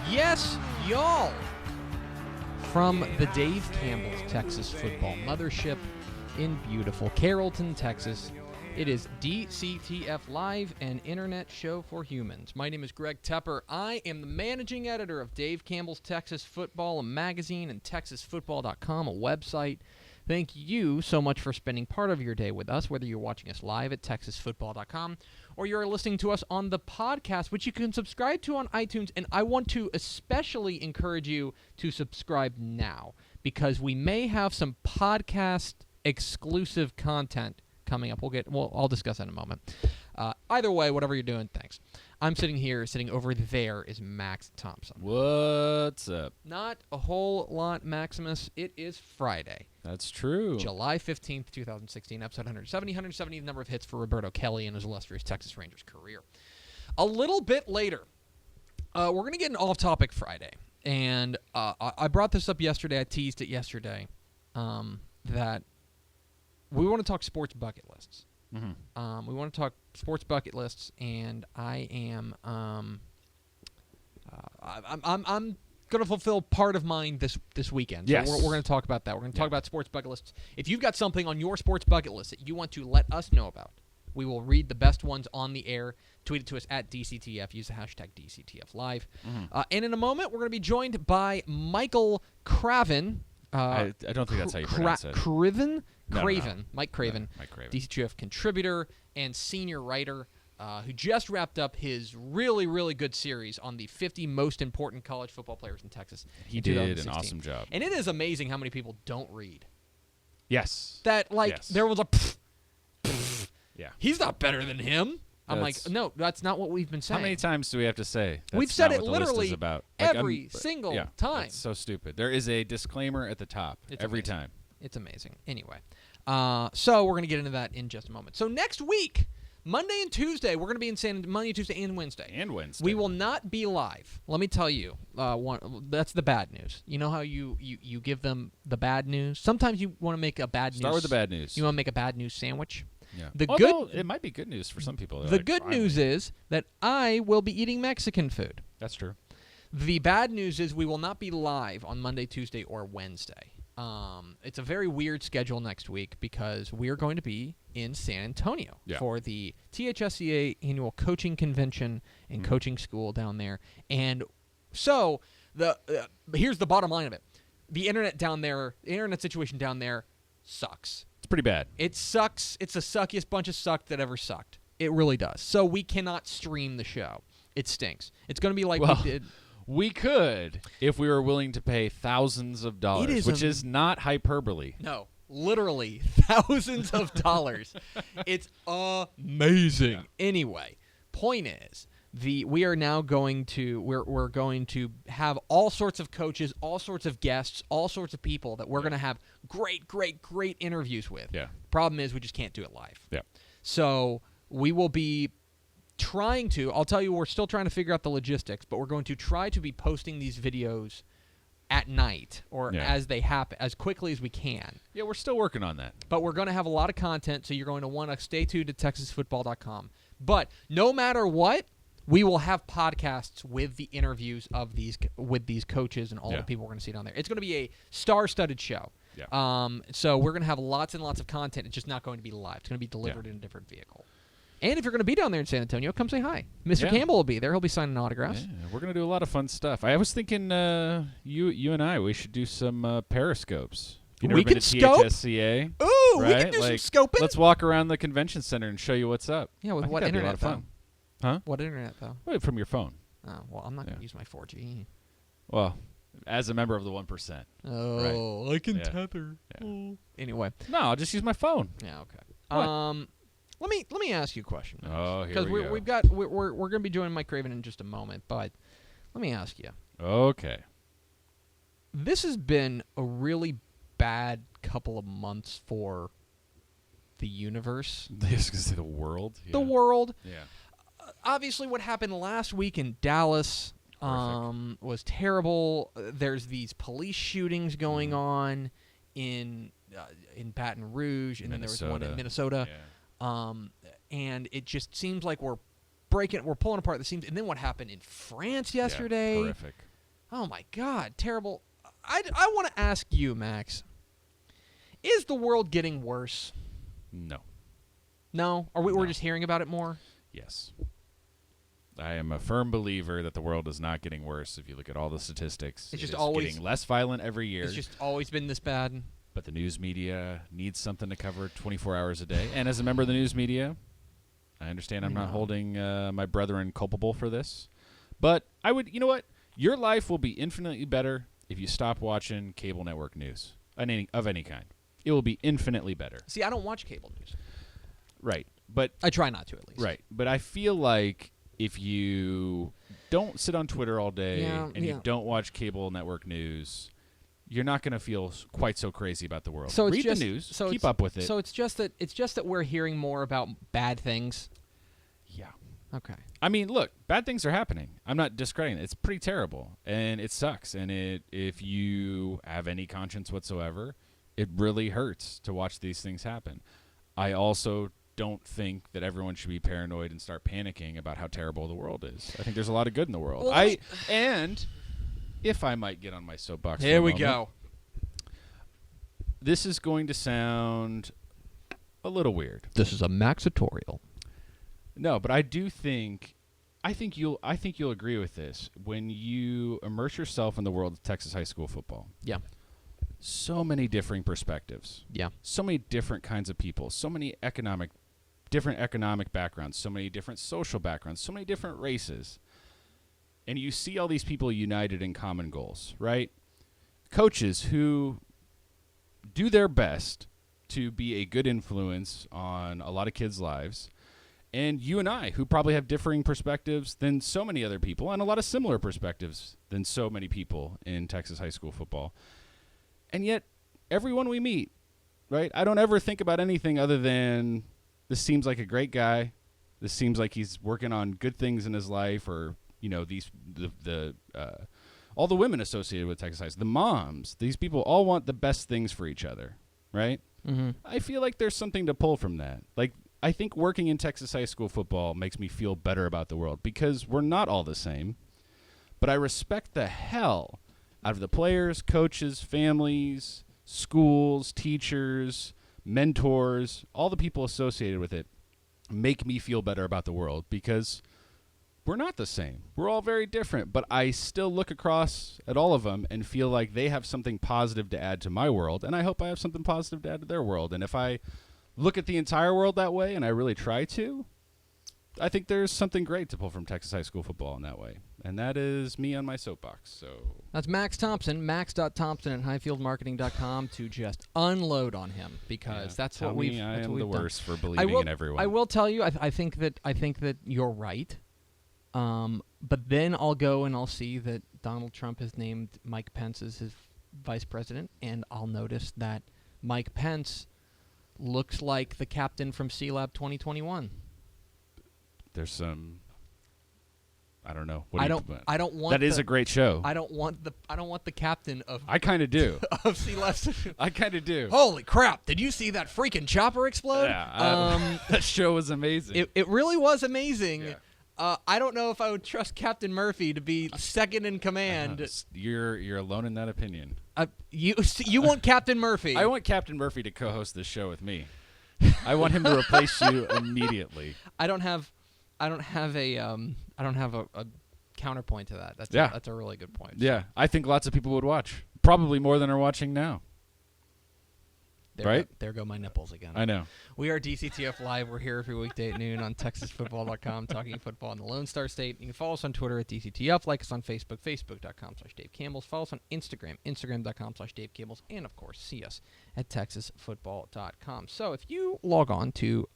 Yes, y'all. From the Dave Campbell's Texas Football Mothership in beautiful Carrollton, Texas, it is DCTF Live, an internet show for humans. My name is Greg Tepper. I am the managing editor of Dave Campbell's Texas Football, a magazine, and TexasFootball.com, a website. Thank you so much for spending part of your day with us, whether you're watching us live at TexasFootball.com or you're listening to us on the podcast, which you can subscribe to on iTunes. And I want to especially encourage you to subscribe now because we may have some podcast-exclusive content coming up. I'll discuss that in a moment. Either way, whatever you're doing, thanks. I'm sitting here. Sitting over there is Max Thompson. What's up? Not a whole lot, Maximus. It is Friday. That's true. July 15th, 2016, episode 170. 170th number of hits for Roberto Kelly in his illustrious Texas Rangers career. A little bit later, we're going to get an off-topic Friday. And I brought this up yesterday. I teased it yesterday that we want to talk sports bucket lists. Mm-hmm. We want to talk sports bucket lists, and I am I'm going to fulfill part of mine this weekend. Yes. So we're going to talk about that. We're going to talk about sports bucket lists. If you've got something on your sports bucket list that you want to let us know about, we will read the best ones on the air. Tweet it to us at DCTF. Use the hashtag DCTF Live. Mm-hmm. And in a moment, we're going to be joined by Michael Craven. I don't think that's how you pronounce it. Craven? No. Mike Craven. Mike Craven. DCTF contributor and senior writer who just wrapped up his really, really good series on the 50 most important college football players in Texas. He did an awesome job. And it is amazing how many people don't read. Yes. That, there was a yeah. He's not better than him. I'm like, no, that's not what we've been saying. How many times do we have to say? We've said it literally every single time. It's so stupid. There is a disclaimer at the top every time. It's amazing. Anyway, so we're going to get into that in just a moment. So next week, Monday and Tuesday, we're going to be in Monday, Tuesday, and Wednesday. We will not be live. Let me tell you, that's the bad news. You know how you give them the bad news? Sometimes you want to make a bad news. Start with the bad news. You want to make a bad news sandwich? Yeah. It might be good news for some people. The good news is that I will be eating Mexican food. That's true. The bad news is we will not be live on Monday, Tuesday, or Wednesday. It's a very weird schedule next week because we are going to be in San Antonio for the THSCA annual coaching convention and coaching school down there. And so here's the bottom line of it. The internet situation down there sucks. It's pretty bad. It sucks. It's the suckiest bunch of suck that ever sucked. It really does. So we cannot stream the show. It stinks. It's going to be like we did. We could if we were willing to pay thousands of dollars, which is not hyperbole. No, literally thousands of dollars. It's amazing. Yeah. Anyway, point is, we are now going to we're going to have all sorts of coaches, all sorts of guests, all sorts of people that we're going to have great interviews with. Yeah. Problem is, we just can't do it live. Yeah. So we will be trying to. I'll tell you, we're still trying to figure out the logistics, but we're going to try to be posting these videos at night or as they happen as quickly as we can. Yeah, we're still working on that. But we're going to have a lot of content, so you're going to want to stay tuned to TexasFootball.com. But no matter what, we will have podcasts with the interviews of these coaches and all the people we're going to see down there. It's going to be a star-studded show. Yeah. So we're going to have lots and lots of content. It's just not going to be live. It's going to be delivered in a different vehicle. And if you're going to be down there in San Antonio, come say hi. Mr. Campbell will be there. He'll be signing autographs. Yeah, we're going to do a lot of fun stuff. I was thinking you and I, we should do some periscopes. You've never been to THSCA? Ooh, right? We can do some scoping. Let's walk around the convention center and show you what's up. Yeah, with what internet, that'd be a lot of fun. Huh? What internet, though? Wait, from your phone. Oh, well, I'm not going to use my 4G. Well, As a member of the 1%. Oh, right. I can tether. Yeah. Oh. Anyway. No, I'll just use my phone. Yeah, okay. What? Let me ask you a question. Oh, here we go. Because we're going to be joining Mike Craven in just a moment, but let me ask you. Okay. This has been a really bad couple of months for the universe. I was going to say the world. Yeah. The world. Yeah. Obviously, what happened last week in Dallas was terrible. There's these police shootings going on in Baton Rouge, and then there was one in Minnesota. Yeah. And it just seems like we're pulling apart the seams. And then what happened in France yesterday? Yeah, horrific. Oh my God, terrible. I want to ask you, Max. Is the world getting worse? No. No? We're just hearing about it more? Yes. I am a firm believer that the world is not getting worse. If you look at all the statistics, it's just always getting less violent every year. It's just always been this bad. But the news media needs something to cover 24 hours a day. And as a member of the news media, I understand I'm not holding my brethren culpable for this. But I would, you know what? Your life will be infinitely better if you stop watching cable network news of any kind. It will be infinitely better. See, I don't watch cable news. Right. But I try not to, at least. Right. But I feel like if you don't sit on Twitter all day and you don't watch cable network news, you're not going to feel quite so crazy about the world. So read the news. Keep up with it. So it's just that we're hearing more about bad things. Yeah. Okay. I mean, look, bad things are happening. I'm not discrediting it. It's pretty terrible, and it sucks. And if you have any conscience whatsoever, it really hurts to watch these things happen. I also don't think that everyone should be paranoid and start panicking about how terrible the world is. I think there's a lot of good in the world. Well, and if I might get on my soapbox, here we go. This is going to sound a little weird. This is a Maxatorial. No, but I think you'll agree with this when you immerse yourself in the world of Texas high school football. Yeah. So many differing perspectives. Yeah. So many different kinds of people. So many different economic backgrounds. So many different social backgrounds. So many different races. And you see all these people united in common goals, right? Coaches who do their best to be a good influence on a lot of kids' lives. And you and I, who probably have differing perspectives than so many other people, and a lot of similar perspectives than so many people in Texas high school football. And yet, everyone we meet, right, I don't ever think about anything other than this seems like a great guy. This seems like he's working on good things in his life, or, you know, all the women associated with Texas high school, the moms, these people all want the best things for each other, right? Mm-hmm. I feel like there's something to pull from that. Like, I think working in Texas high school football makes me feel better about the world because we're not all the same. But I respect the hell out of the players, coaches, families, schools, teachers, mentors, all the people associated with it make me feel better about the world because we're not the same. We're all very different, but I still look across at all of them and feel like they have something positive to add to my world, and I hope I have something positive to add to their world. And if I look at the entire world that way, and I really try to, I think there's something great to pull from Texas high school football in that way. And that is me on my soapbox. So that's Max Thompson, max.thompson at highfieldmarketing.com to just unload on him because that's what we've done. I am the worst for believing in everyone. I will tell you, I think that you're right. But then I'll go and I'll see that Donald Trump has named Mike Pence as his vice president, and I'll notice that Mike Pence looks like the captain from C-Lab 2021. There's some, I don't know. I don't want. That is a great show. I don't want the captain of. I kind of do. Of C-Lab. I kind of do. Holy crap! Did you see that freaking chopper explode? Yeah. That show was amazing. It really was amazing. Yeah. I don't know if I would trust Captain Murphy to be second in command. You're alone in that opinion. You want Captain Murphy? I want Captain Murphy to co-host this show with me. I want him to replace you immediately. I don't have a counterpoint to that. That's a really good point. Yeah, I think lots of people would watch. Probably more than are watching now. right? There go my nipples again. I know. We are DCTF Live. We're here every weekday at noon on TexasFootball.com, talking football in the Lone Star State. You can follow us on Twitter at DCTF, like us on Facebook, Facebook.com/Dave Campbell's. Follow us on Instagram, Instagram.com/Dave Campbell's, and, of course, see us at TexasFootball.com. So if you log on to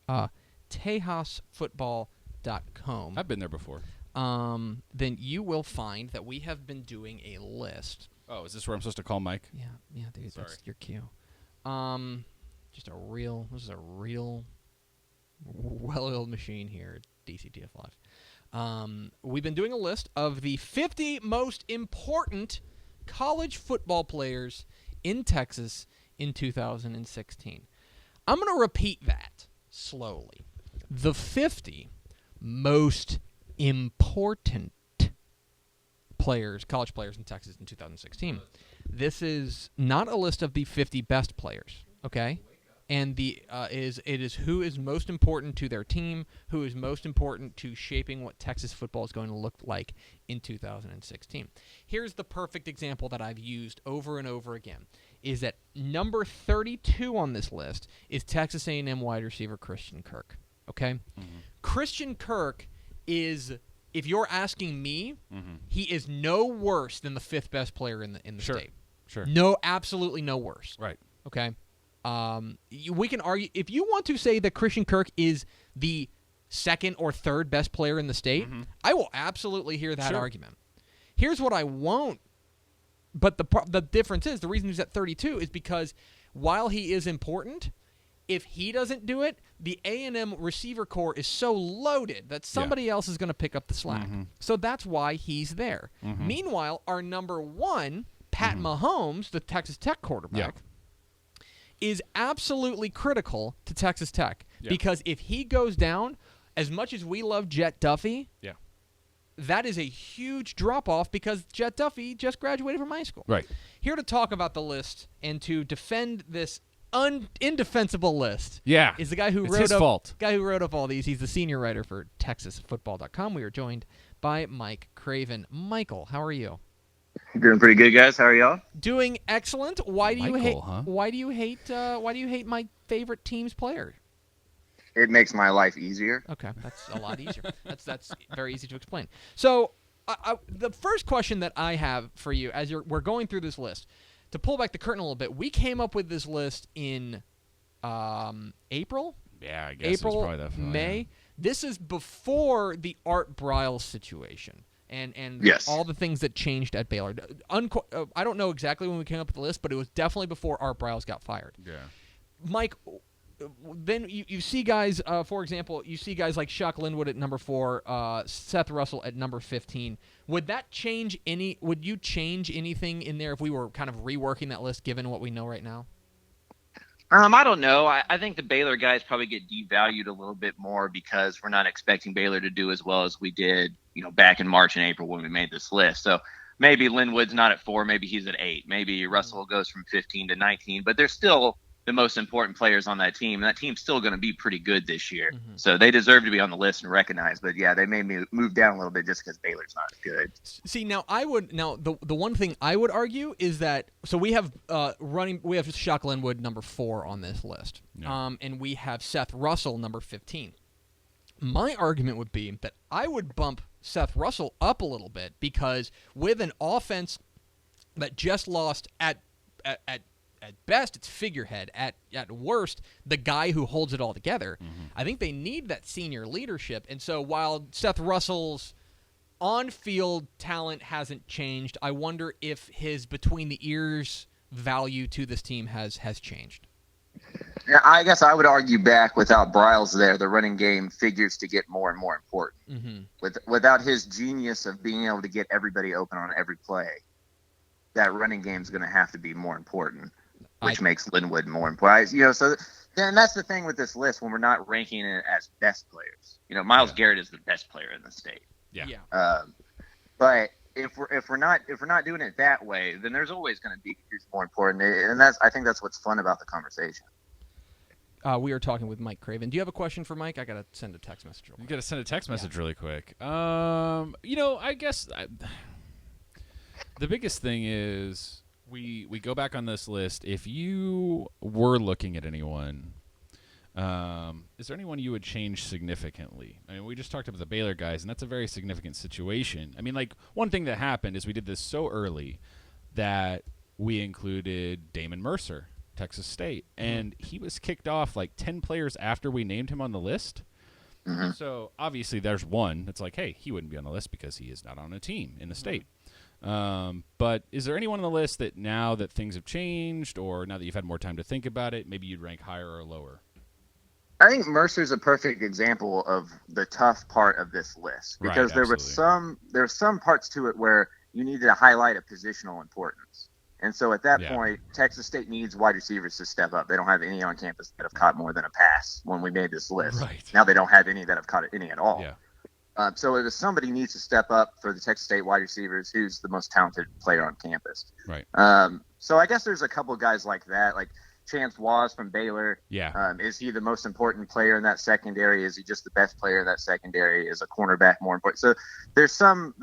TejasFootball.com. I've been there before. Then you will find that we have been doing a list. Oh, is this where I'm supposed to call Mike? Yeah, dude, Sorry. that's your cue. This is a real well-oiled machine here at DCTF Live. We've been doing a list of the 50 most important college football players in Texas in 2016. I'm going to repeat that slowly. The 50 most important college players in Texas in 2016. This is not a list of the 50 best players, okay? And it is who is most important to their team, who is most important to shaping what Texas football is going to look like in 2016. Here's the perfect example that I've used over and over again, is that number 32 on this list is Texas A&M wide receiver Christian Kirk, okay? Mm-hmm. Christian Kirk is, if you're asking me, he is no worse than the fifth best player in the state. Sure. No, absolutely no worse. Right. Okay. We can argue if you want to say that Christian Kirk is the second or third best player in the state. I will absolutely hear that argument. Here's what I won't. But the difference is the reason he's at 32 is because while he is important, if he doesn't do it, the A&M receiver core is so loaded that somebody else is going to pick up the slack. So that's why he's there. Meanwhile, our number one, Pat Mahomes, the Texas Tech quarterback, is absolutely critical to Texas Tech because if he goes down, as much as we love Jet Duffy, that is a huge drop-off because Jet Duffy just graduated from high school. Right. Here to talk about the list and to defend this indefensible list is the guy who wrote up all these. He's the senior writer for TexasFootball.com. We are joined by Mike Craven. Michael, how are you? Doing pretty good, guys. How are y'all? Doing excellent. Why do you hate my favorite team's player? It makes my life easier. Okay, that's a lot easier. That's very easy to explain. So, the first question that I have for you, as we're going through this list, to pull back the curtain a little bit, we came up with this list in April. Yeah, I guess April, it was probably that May. Yeah. This is before the Art Briles situation. And all the things that changed at Baylor. I don't know exactly when we came up with the list, but it was definitely before Art Briles got fired. Yeah. Mike, then you see guys, for example, you see guys like Shock Linwood at number 4, Seth Russell at number 15. Would you change anything in there if we were kind of reworking that list given what we know right now? I don't know. I think the Baylor guys probably get devalued a little bit more because we're not expecting Baylor to do as well as we did, back in March and April when we made this list. So maybe Linwood's not at 4, maybe he's at 8. Maybe Russell goes from 15 to 19, but they're still the most important players on that team, and that team's still going to be pretty good this year. So they deserve to be on the list and recognized. But yeah, they made me move down a little bit just because Baylor's not good. See, the one thing I would argue is that we have Shock Linwood number 4 on this list, and we have Seth Russell number 15. My argument would be that I would bump Seth Russell up a little bit because with an offense that just lost at best, it's figurehead. At worst, the guy who holds it all together. I think they need that senior leadership. And so while Seth Russell's on-field talent hasn't changed, I wonder if his between-the-ears value to this team has changed. Yeah, I guess I would argue back without Briles there, the running game figures to get more and more important. Without his genius of being able to get everybody open on every play, that running game is going to have to be more important. Which makes Linwood more important. So then that's the thing with this list when we're not ranking it as best players. Myles Garrett is the best player in the state. But if we're not doing it that way, then there's always going to be who's more important, and I think that's what's fun about the conversation. We are talking with Mike Craven. Do you have a question for Mike? I gotta send a text message. You gotta send a text message really quick. I guess the biggest thing is we go back on this list. If you were looking at anyone, is there anyone you would change significantly? I mean, we just talked about the Baylor guys, and that's a very significant situation. I mean, like, one thing that happened is we did this so early that we included Damon Mercer, Texas State, and he was kicked off like 10 players after we named him on the list. Mm-hmm. So obviously there's one that's like, hey, he wouldn't be on the list because he is not on a team in the state. But is there anyone on the list that now that things have changed, or now that you've had more time to think about it, maybe you'd rank higher or lower? I think Mercer's a perfect example of the tough part of this list, because there were some parts to it where you needed to highlight a positional importance. And so at that point, Texas State needs wide receivers to step up. They don't have any on campus that have caught more than a pass when we made this list. Right. Now they don't have any that have caught any at all. Yeah. So if somebody needs to step up for the Texas State wide receivers, who's the most talented player on campus. Right. So I guess there's a couple guys like that, like Chance Waz from Baylor. Yeah. Is he the most important player in that secondary? Is he just the best player in that secondary? Is a cornerback more important? So there's some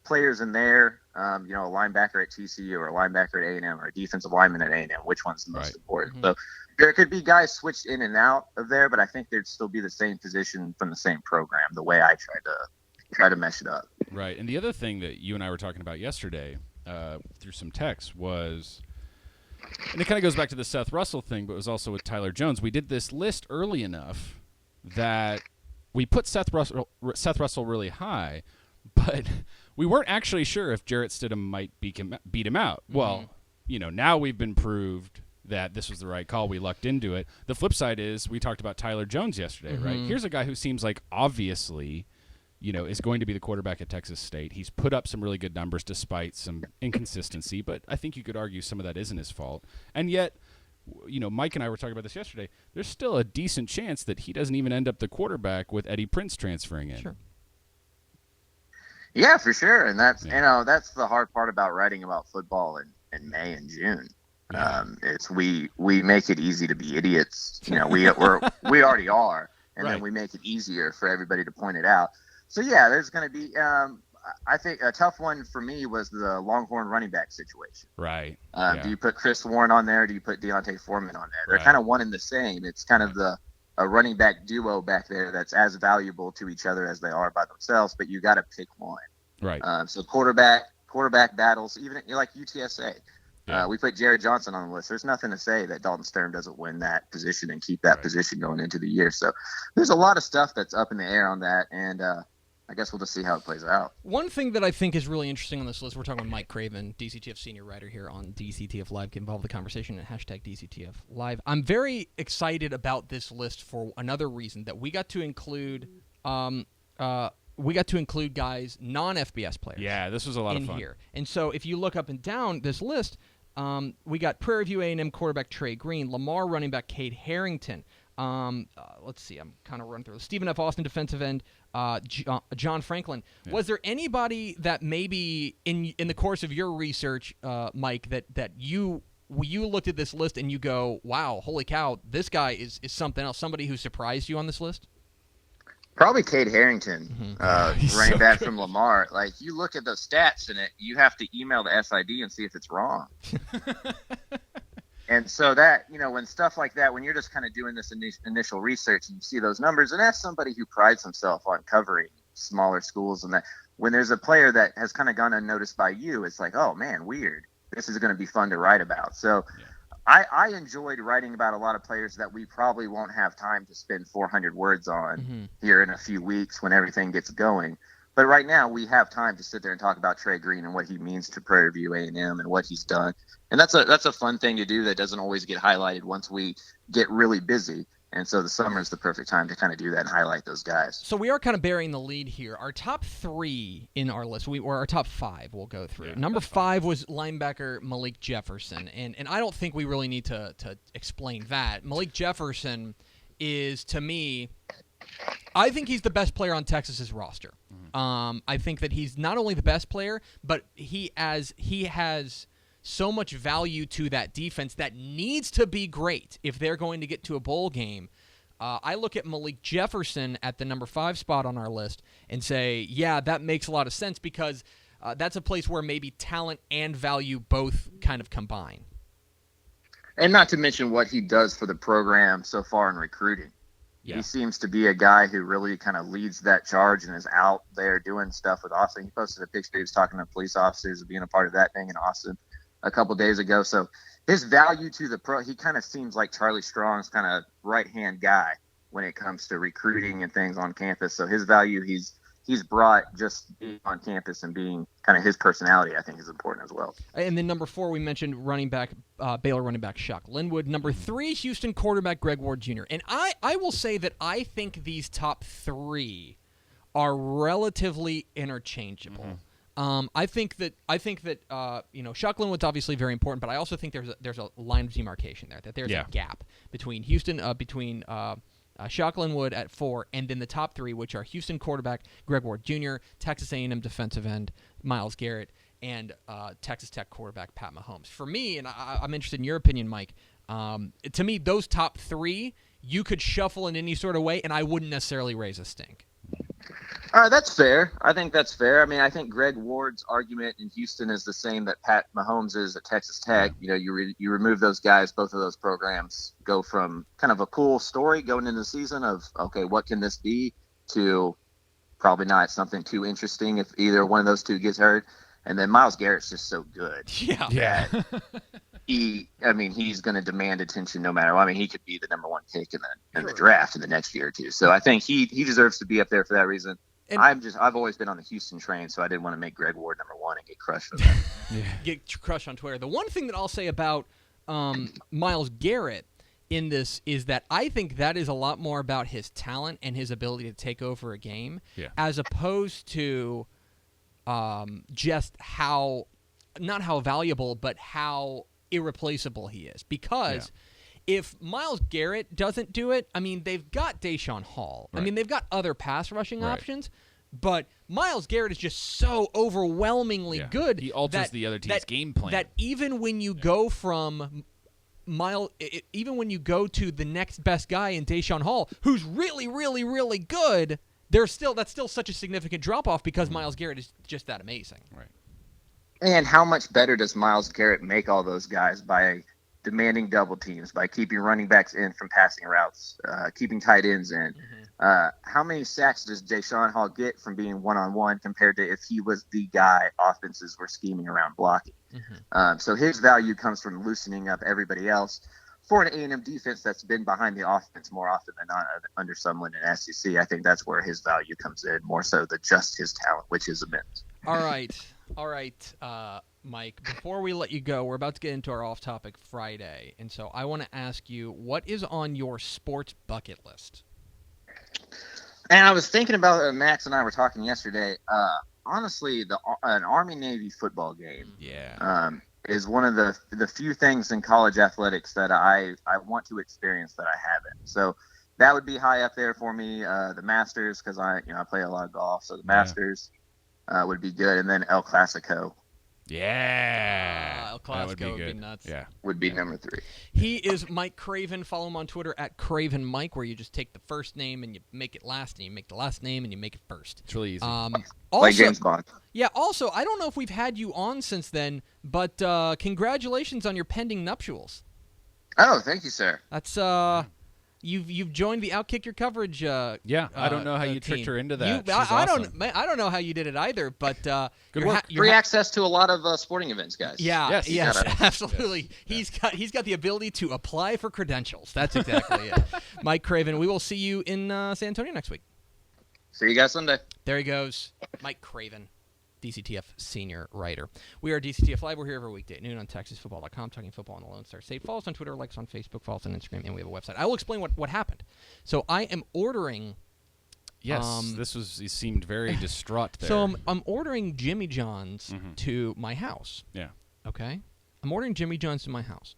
players in there, a linebacker at TCU or a linebacker at A&M or a defensive lineman at A&M. Which one's the most important? Mm-hmm. So there could be guys switched in and out of there, but I think there'd still be the same position from the same program, the way I try to mesh it up. Right. And the other thing that you and I were talking about yesterday through some texts was, and it kind of goes back to the Seth Russell thing, but it was also with Tyler Jones. We did this list early enough that we put Seth Russell really high, but we weren't actually sure if Jarrett Stidham might beat him out. Mm-hmm. Well, now we've been proved that this was the right call. We lucked into it. The flip side is we talked about Tyler Jones yesterday, right? Here's a guy who seems like obviously, is going to be the quarterback at Texas State. He's put up some really good numbers despite some inconsistency, but I think you could argue some of that isn't his fault. And yet, Mike and I were talking about this yesterday. There's still a decent chance that he doesn't even end up the quarterback with Eddie Prince transferring in. Sure. Yeah, for sure. And that's that's the hard part about writing about football in May and June. Yeah. It's we make it easy to be idiots. We already are, and Right. then we make it easier for everybody to point it out. So yeah, there's going to be. I think a tough one for me was the Longhorn running back situation. Right. Do you put Chris Warren on there? Do you put Deontay Foreman on there? They're Right. kind of one and the same. It's kind of a running back duo back there that's as valuable to each other as they are by themselves, but you got to pick one. Right. So quarterback battles, even like UTSA. Yeah. We put Jared Johnson on the list. There's nothing to say that Dalton Stern doesn't win that position and keep that position going into the year. So there's a lot of stuff that's up in the air on that, and I guess we'll just see how it plays out. One thing that I think is really interesting on this list, we're talking with Mike Craven, DCTF senior writer here on DCTF Live. Get involved in the conversation at #DCTF Live. I'm very excited about this list for another reason, that we got to include guys, non-FBS players. Yeah, this was a lot of fun here. And so if you look up and down this list, we got Prairie View A&M quarterback Trey Green, Lamar running back Cade Harrington. Let's see, I'm kind of running through. Stephen F. Austin defensive end, John Franklin. Yeah. Was there anybody that maybe in the course of your research, Mike, that you looked at this list and you go, wow, holy cow, this guy is something else, somebody who surprised you on this list? Probably Cade Harrington, running back from Lamar. Like, you look at the stats in it, you have to email the SID and see if it's wrong. And so that, when stuff like that, when you're just kind of doing this initial research and you see those numbers, and that's somebody who prides himself on covering smaller schools, and that when there's a player that has kind of gone unnoticed by you, it's like, oh man, weird. This is going to be fun to write about. So I enjoyed writing about a lot of players that we probably won't have time to spend 400 words on here in a few weeks when everything gets going. But right now we have time to sit there and talk about Trey Green and what he means to Prairie View A&M and what he's done. And that's a fun thing to do that doesn't always get highlighted once we get really busy. And so the summer is the perfect time to kind of do that and highlight those guys. So we are kind of burying the lead here. Our top 3 in our list, or our top 5 we'll go through. Number 5 was linebacker Malik Jefferson. And I don't think we really need to explain that. Malik Jefferson is, to me, I think he's the best player on Texas's roster. I think that he's not only the best player, but he has so much value to that defense that needs to be great if they're going to get to a bowl game. I look at Malik Jefferson at the number 5 spot on our list and say, yeah, that makes a lot of sense, because that's a place where maybe talent and value both kind of combine. And not to mention what he does for the program so far in recruiting. Yeah. He seems to be a guy who really kind of leads that charge and is out there doing stuff with Austin. He posted a picture. He was talking to police officers and being a part of that thing in Austin a couple days ago. So his value to the pro, he kind of seems like Charlie Strong's kind of right-hand guy when it comes to recruiting and things on campus. So his value, he's brought just being on campus and being kind of his personality, I think, is important as well. And then number 4, we mentioned running back, Baylor running back Chuck Linwood. Number 3, Houston quarterback Greg Ward Jr. And I will say that I think these top 3 are relatively interchangeable. I think that Chuck Linwood's obviously very important, but I also think there's a line of demarcation there, that there's a gap between Chuck Linwood at 4, and then the top 3, which are Houston quarterback Greg Ward Jr., Texas A&M defensive end Myles Garrett, and Texas Tech quarterback Pat Mahomes. For me, and I'm interested in your opinion, Mike, to me, those top 3, you could shuffle in any sort of way, and I wouldn't necessarily raise a stink. That's fair. I think that's fair. I mean, I think Greg Ward's argument in Houston is the same that Pat Mahomes is at Texas Tech. You know, you remove those guys, both of those programs go from kind of a cool story going into the season of, okay, what can this be, to probably not something too interesting if either one of those two gets hurt. And then Myles Garrett's just so good. Yeah. He's going to demand attention no matter what. I mean, he could be the number 1 pick in the draft in the next year or two. So I think he deserves to be up there for that reason. And I've always been on the Houston train, so I didn't want to make Greg Ward number 1 and get crushed for that. Get crushed on Twitter. The one thing that I'll say about Myles Garrett in this is that I think that is a lot more about his talent and his ability to take over a game, as opposed to just not how valuable, but how irreplaceable he is. Because if Myles Garrett doesn't do it, I mean, they've got Deshaun Hall. Right. I mean, they've got other pass rushing options, but Myles Garrett is just so overwhelmingly good. He alters the other team's game plan. That even when you go from even when you go to the next best guy in Deshaun Hall, who's really, really, really good, that's still such a significant drop-off because Myles Garrett is just that amazing. Right. And how much better does Myles Garrett make all those guys by demanding double teams, by keeping running backs in from passing routes, keeping tight ends in? How many sacks does Deshaun Hall get from being one-on-one compared to if he was the guy offenses were scheming around blocking? So his value comes from loosening up everybody else. For an A&M defense that's been behind the offense more often than not under someone in SEC, I think that's where his value comes in, more so than just his talent, which is immense. All right, Mike, before we let you go, we're about to get into our off-topic Friday, and so I want to ask you, what is on your sports bucket list? And I was thinking about Max and I were talking yesterday. Honestly, an Army-Navy football game is one of the few things in college athletics that I want to experience that I haven't. So that would be high up there for me. The Masters, because I play a lot of golf, so the Masters would be good, and then El Clasico. El Clasico would be nuts. Yeah, would be number 3. He is Mike Craven. Follow him on Twitter at Craven Mike, where you just take the first name and you make it last, and you make the last name and you make it first. It's really easy. Like James Bond. Yeah. Also, I don't know if we've had you on since then, but congratulations on your pending nuptials. Oh, thank you, sir. That's You've joined the Outkick Your Coverage. I don't know how you tricked her into that. I don't know how you did it either. But good work. Free access to a lot of sporting events, guys. Yeah, yes, absolutely. Yes. He's got the ability to apply for credentials. That's exactly it. Mike Craven. We will see you in San Antonio next week. See you guys Sunday. There he goes, Mike Craven, DCTF senior writer. We are DCTF Live. We're here every weekday at noon on TexasFootball.com, talking football on the Lone Star State. Follow us on Twitter, like us on Facebook, follow us on Instagram, and we have a website. I will explain what happened. So I am ordering... Yes, he seemed very distraught there. So I'm ordering Jimmy John's to my house. Yeah. Okay? I'm ordering Jimmy John's to my house.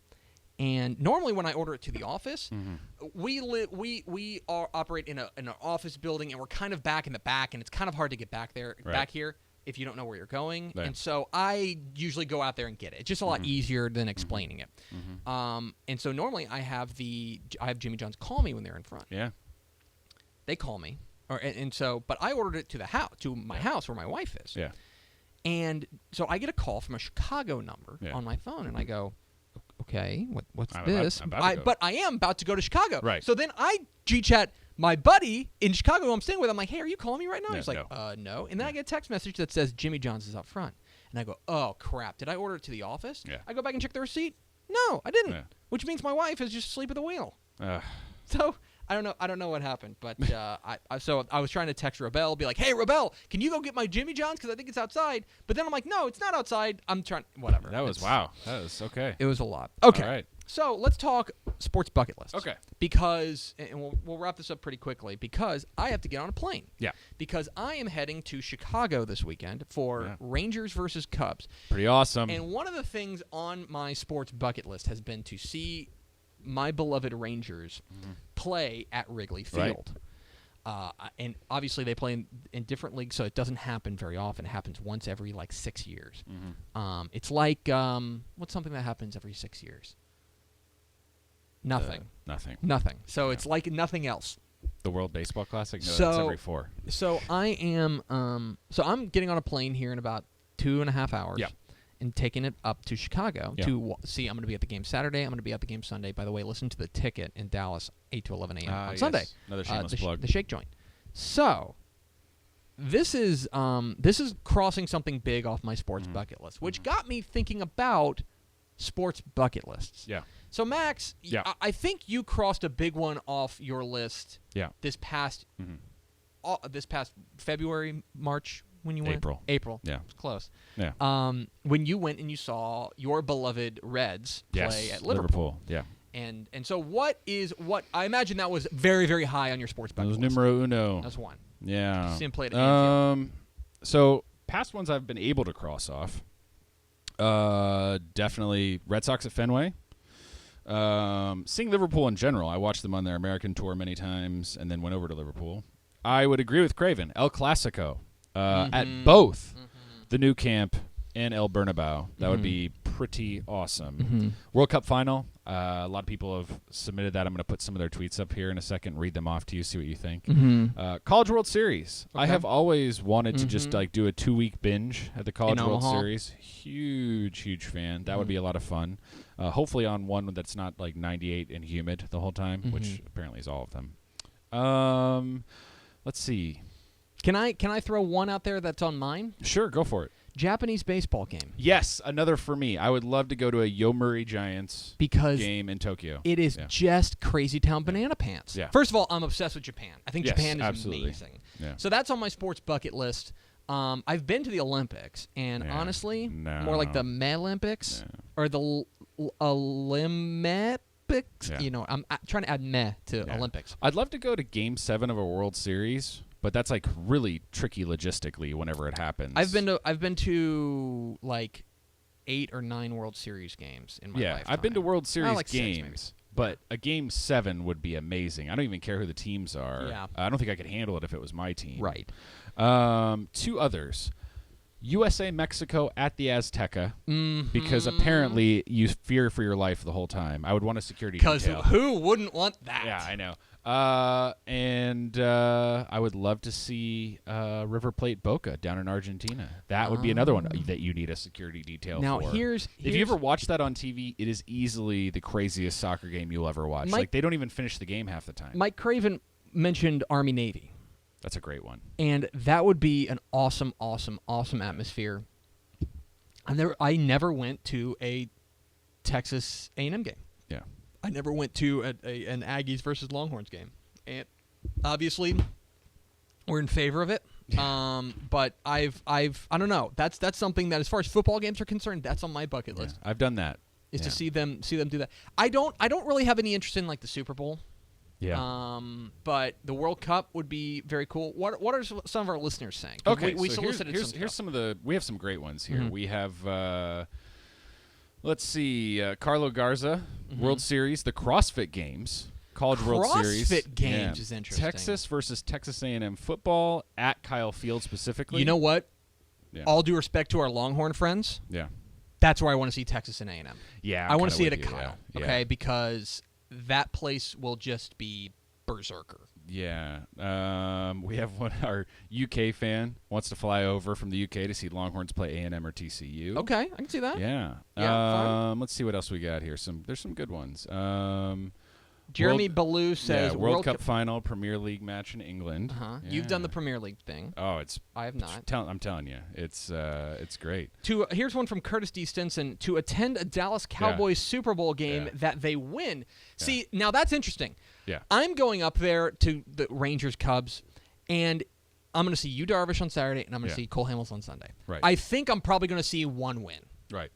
And normally when I order it to the office, we operate in an office building, and we're kind of back in the back, and it's kind of hard to get back here if you don't know where you're going. Right. And so I usually go out there and get it. It's just a lot easier than explaining it. And so normally I have Jimmy John's call me when they're in front. Yeah. They call me. But I ordered it to my house where my wife is. Yeah. And so I get a call from a Chicago number on my phone, and I go, okay, what's this? But I am about to go to Chicago. Right. So then I G-chat my buddy in Chicago who I'm staying with. I'm like, hey, are you calling me right now? He's like, no. And then I get a text message that says Jimmy John's is up front. And I go, oh, crap. Did I order it to the office? Yeah. I go back and check the receipt. No, I didn't. Which means my wife is just asleep at the wheel. So I don't know what happened, but so I was trying to text Rebel, be like, hey, Rebel, can you go get my Jimmy John's because I think it's outside? But then I'm like, no, it's not outside. I'm trying, whatever. That was wow. That was okay. It was a lot. Okay. All right. So let's talk sports bucket lists. Okay. Because, and we'll wrap this up pretty quickly, because I have to get on a plane. Yeah. Because I am heading to Chicago this weekend for Rangers versus Cubs. Pretty awesome. And one of the things on my sports bucket list has been to see my beloved Rangers play at Wrigley Field. And obviously they play in different leagues, so it doesn't happen very often. It happens once every 6 years. It's like what's something that happens every 6 years? Nothing. Nothing. So it's like nothing else. The World Baseball Classic? No, so, that's every 4. So I am I'm getting on a plane here in about 2.5 hours. Yeah. And taking it up to Chicago to see. I'm going to be at the game Saturday. I'm going to be at the game Sunday. By the way, listen to The Ticket in Dallas, 8 to 11 a.m. on Sunday. Another shameless plug. The Shake Joint. So this is crossing something big off my sports bucket list, which got me thinking about sports bucket lists. Yeah. So Max, I think you crossed a big one off your list. Yeah. This past February, March. When you went? April. Yeah. It was close. Yeah. When you went and you saw your beloved Reds play at Liverpool. Yeah. And so what I imagine that was very, very high on your sports bucket list. That was numero uno. That's one. Yeah. You see him play at Anfield. So past ones I've been able to cross off. Definitely Red Sox at Fenway. Seeing Liverpool in general, I watched them on their American tour many times and then went over to Liverpool. I would agree with Craven. El Clasico. At both the new camp and El Bernabeu. That would be pretty awesome. World Cup final. A lot of people have submitted that. I'm going to put some of their tweets up here in a second, read them off to you, see what you think. College World Series. Okay. I have always wanted to just do a 2-week binge at the College World Series. Huge fan. That would be a lot of fun. Hopefully on one that's not 98 and humid the whole time, which apparently is all of them. Let's see. Can I throw one out there that's on mine? Sure, go for it. Japanese baseball game. Yes, another for me. I would love to go to a Yomiuri Giants game in Tokyo. It is just crazy town banana pants. Yeah. First of all, I'm obsessed with Japan. I think Japan is absolutely amazing. Yeah. So that's on my sports bucket list. I've been to the Olympics, and honestly, more like the Olympics or the Olympics. Yeah. I'm trying to add meh to Olympics. I'd love to go to Game 7 of a World Series. But that's really tricky logistically whenever it happens. I've been to 8 or 9 World Series games in my lifetime. I've been to World Series games, 6 but a Game 7 would be amazing. I don't even care who the teams are. Yeah. I don't think I could handle it if it was my team. Right. 2 others. USA Mexico at the Azteca because apparently you fear for your life the whole time. I would want a security detail. Because who wouldn't want that? Yeah, I know. And I would love to see River Plate Boca down in Argentina. That would be another one that you need a security detail now, for. If you ever watch that on TV, it is easily the craziest soccer game you'll ever watch. They don't even finish the game half the time. Mike Craven mentioned Army-Navy. That's a great one. And that would be an awesome atmosphere. I never went to a Texas A&M game. Yeah. I never went to an Aggies versus Longhorns game. And obviously, we're in favor of it. But I don't know. That's something that, as far as football games are concerned, that's on my bucket list. I've done that. Is to see them do that. I don't really have any interest in the Super Bowl. Yeah. But the World Cup would be very cool. What are some of our listeners saying? Okay, we so solicited here's some of the. We have some great ones here. We have. Let's see, Carlo Garza, World Series, the CrossFit Games, College World Series. CrossFit Games is interesting. Texas versus Texas A&M football at Kyle Field specifically. You know what? Yeah. All due respect to our Longhorn friends. Yeah. That's where I want to see Texas and A&M. Yeah. I want to see it at Kyle. Okay, because that place will just be berserker. Yeah. We have our UK fan wants to fly over from the UK to see Longhorns play A&M or TCU. Okay, I can see that. Yeah. Yeah, let's see what else we got here. There's some good ones. Jeremy Ballou says World Cup final, Premier League match in England. Uh-huh. Yeah. You've done the Premier League thing. Oh, I have not. I'm telling you, it's great. Here's one from Curtis D. Stinson. To attend a Dallas Cowboys Super Bowl game that they win. Yeah. See, now that's interesting. Yeah. I'm going up there to the Rangers Cubs, and I'm going to see Yu Darvish on Saturday, and I'm going to see Cole Hamels on Sunday. Right. I think I'm probably going to see one win. Right.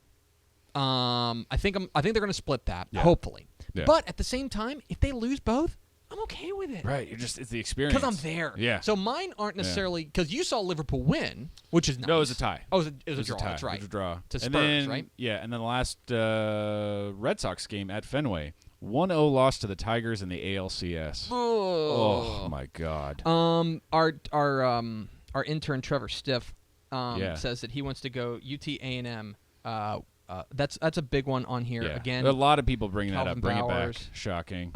I think they're going to split that, hopefully. Yeah. But at the same time, if they lose both, I'm okay with it. Right. It's the experience. Because I'm there. Yeah. So mine aren't necessarily because you saw Liverpool win, which is nice. No, it was a tie. Oh, it was a draw. Tie. That's right. It was a draw. To Spurs, and then, right? Yeah, and then the last Red Sox game at Fenway, 1-0 loss to the Tigers in the ALCS. Oh my God. Our intern Trevor Stiff says that he wants to go UT A&M. That's a big one on here again. A lot of people bringing that Calvin up. Bring Bowers. it back. Shocking.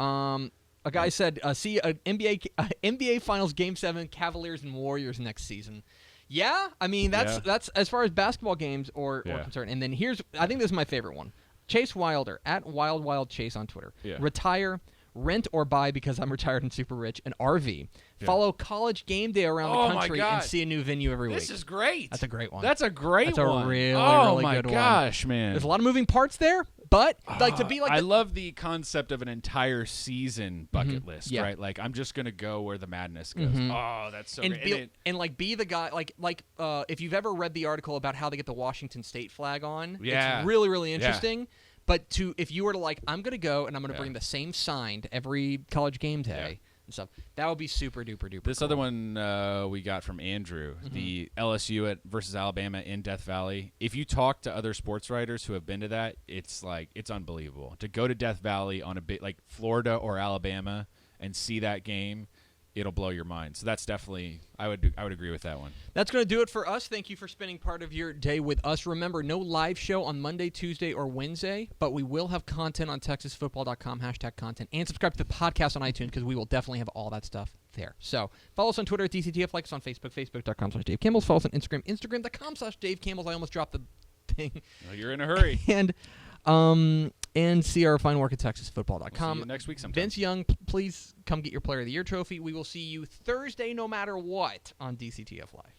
A guy said, see an NBA Finals Game 7, Cavaliers and Warriors next season. Yeah, I mean that's as far as basketball games or concerned. And then I think this is my favorite one. Chase Wilder at Wild Chase on Twitter. Yeah. Retire, rent or buy because I'm retired and super rich. An RV. Yeah. Follow college game day around the country and see a new venue every week. This is great. That's a great one. That's a great one. That's a really good one. Oh my gosh, man. There's a lot of moving parts there, but to be like I love the concept of an entire season bucket list, right? Like I'm just gonna go where the madness goes. Oh, that's so great. Be the guy if you've ever read the article about how they get the Washington State flag on, it's really, really interesting. Yeah. But if you were to I'm going to go and I'm going to bring the same sign to every college game day and stuff, that would be super duper duper. This cool. other one we got from Andrew, the LSU versus Alabama in Death Valley. If you talk to other sports writers who have been to that, it's unbelievable to go to Death Valley on a bit like Florida or Alabama and see that game. It'll blow your mind. So that's definitely I would agree with that one. That's going to do it for us. Thank you for spending part of your day with us. Remember, no live show on Monday, Tuesday, or Wednesday, but we will have content on TexasFootball.com, #content, and subscribe to the podcast on iTunes because we will definitely have all that stuff there. So follow us on Twitter at DCTF, like us on Facebook, Facebook.com/Dave Campbell. Follow us on Instagram, Instagram.com/Dave Campbell. I almost dropped the thing. Well, you're in a hurry. And see our fine work at TexasFootball.com. We'll see you next week sometime. Vince Young, please come get your Player of the Year trophy. We will see you Thursday no matter what on DCTF Live.